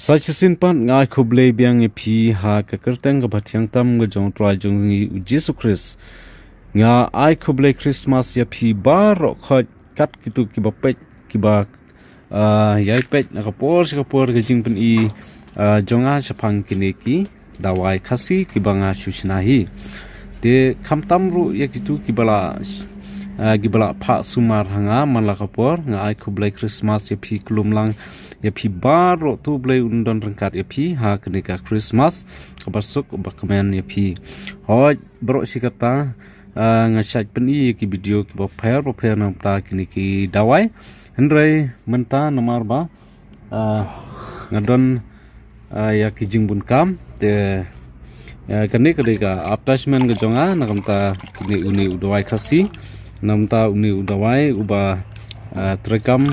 Sachasin pan ngai khuble biang pi ha ka kerteng ka bhatyang tam ga jong trai jong Jesus Christ nga ai khuble Christmas ya pi bar khot kat kitu ki ba pet ki ba yai pet na ka por ga jing pen I jonga chapang kini ki dawai khasi ki banga shuchna hi te khamtam ru ya kitu ki bala gibala pha sumar hanga manla ka por nga ai khuble Christmas ya pi klumlang ya pi baro tu blai undon rangkat ya pi ha kenika Christmas kabasuk bakmen ya pi hoj bro sikata ngachat peni ki video ki ba pair nam ta kini ki dawai hendrai menta nomor ba ngadon ya ki jingbun kam te kani kedika attachment ke jonga nakamta kini uni udawai khasi namta uni udawai uba trekam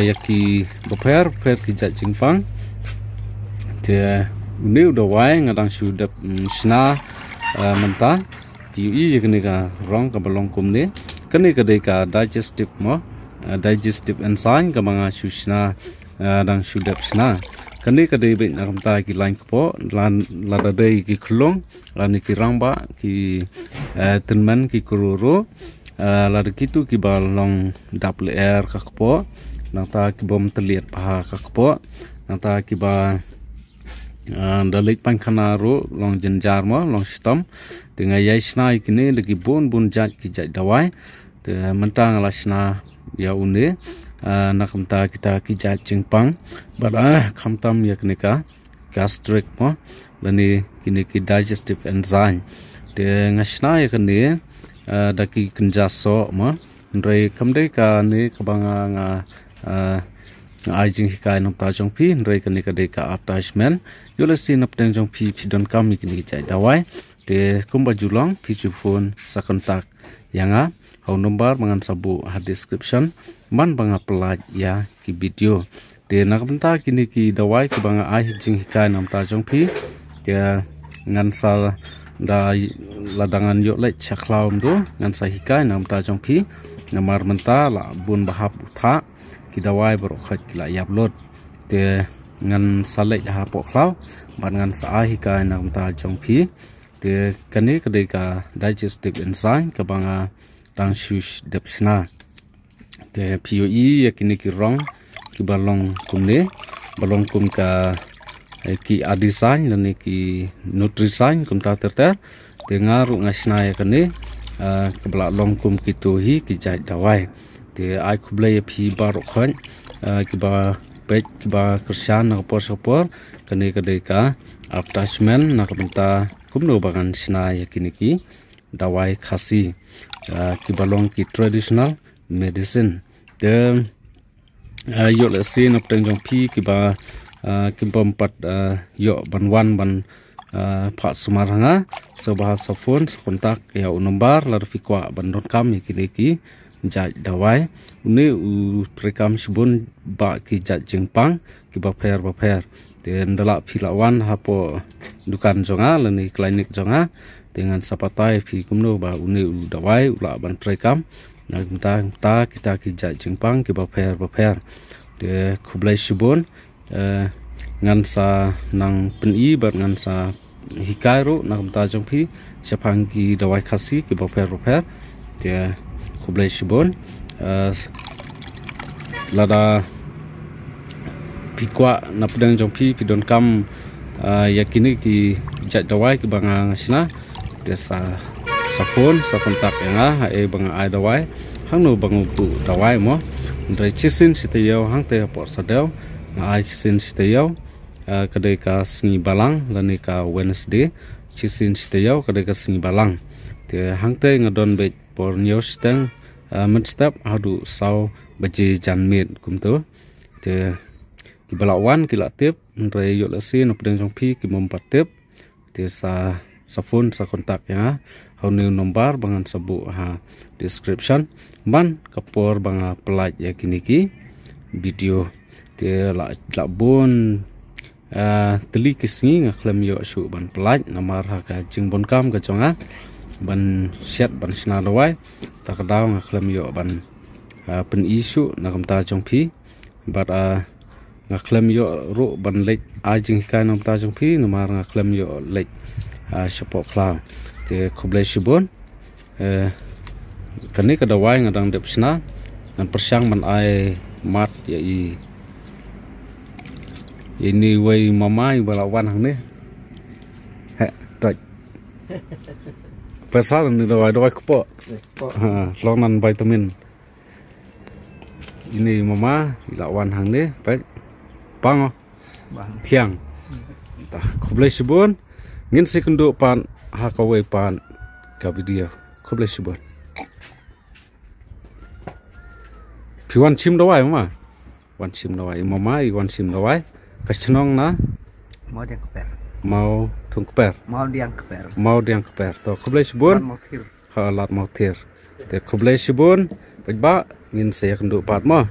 yaki beper ki jat jingpang te uni udawai ngadang sudap sna menta ki kene ka rong ka balong kumne kene ka dei ka digestive enzyme ka manga susna dang sudap sna kene ka dei be nakamta ki line ko lan lada dei ki khulong lan ki rangba ki tenman ki kururo lada kitu ki balong double air ka ko nata ki bom teliat paha kakpo nata ki ba dalik pankhanaro long jenjar mo long stom tinga yai snai kini lagi bun jat ki jat dawai te mentang la sna ya une nakamta kita ki jat jingpang bada khamtam yaknika gastric mo lani kini ki digestive enzyme te ngasna yakni daki kenjaso mo ndrai kamdei ka ni kabanga nga ajing hikai nom ta jong pi ndrai kani ka dei ka attachment yolasi nap teng jong pi don kam mi kini chai dawai te kumba julong pi chu phone sa kontak yanga hau number mangan sabu ha description man banga pelaj ya ki video te nakmta kini ki dawai ki banga ai jing hikai nom ta jong pi te ngan sa da ladangan yo le chaklaum do ngan sa hikai nom ta jong pi ngamar menta la bun bahap utha ki dawai bro khat ki la upload te ngan salek ha po klau ban ngan sa hi ka nam ta jong phi te kani kadai ka digestive enzyme ka banga tang shush depsna te POE yakini ki rong ki balong balong kum ka ki adesign lani ki nutrisign kum ta ter te ngaru ngasna yakani kebala long kum ki tu hi ki jai dawai te ai khuble phi baro khan kiba pet kiba kersan na por kane kadai ka attachment na kamta kumno bagan sna yakini ki dawai khasi kiba long ki traditional medicine te yo le sin of teng jong phi kiba kimpam pat yo ban pha sumaranga so bahasa phone kontak ya nomor lar fikwa bandon kam yakini ki jat dawai uni trekam subun ba ki jat jingpang ki ba pher te ndala philawan hapo dukan jonga lani klinik jonga dengan sapatai phi kumno ba uni dawai ula ban trekam na ta kita ki jat jingpang ki ba pher te khublai subun ngan sa nang peni bar ngan sa hikai ro na ta jong phi chapang ki dawai khasi ki ba pher te khublai shibon lada pikwa napdang jong pi don kam yakini ki jat dawai ki banga ngasna desa sapon sa kontak nga e banga ai dawai hangno bangu tu dawai mo ndrai chisin sitayo hangte por sadel nga ai chisin sitayo kadai ka singi balang lani ka Wednesday chisin sitayo kadai ka singi balang te hangte ngadon be por news teng menstep hadu sau baji janmit kumto te kibalawan kilatip ndrai yo lasi no pedeng jong pi ki mompatip te sa phone sa kontak ya hau new nomor bangan sabu ha description ban kapor banga pelaj ya kiniki video te la bon teli kisngi ngaklem yo shu ban pelaj namar ha ka jingbon kam ka jonga ban set ban sna dawai takadaw ngaklem yo ban pen isu nakam ta jong pi but ngaklem yo ru ban lek ajing kai nam ta jong phi numar ngaklem yo lek shopok klau te khoblai shibon kani ka dawai ngadang dep sna dan persyang man ai mat ya ini wei mamai balawan hang ni he tak pasal ni dawai kepo lonan vitamin ini mama lawan hang ni baik pang thiang ta khoblai shibon ngin sekendo pan hakawai pan ka video khoblai shibon piwan chim dawai mama wan chim dawai mama wan chim dawai kachnong na mau diang keper mau thung keper mau diang keper to khoblai shibon halat mau thir te khoblai shibon ba ngin se kendo pat ma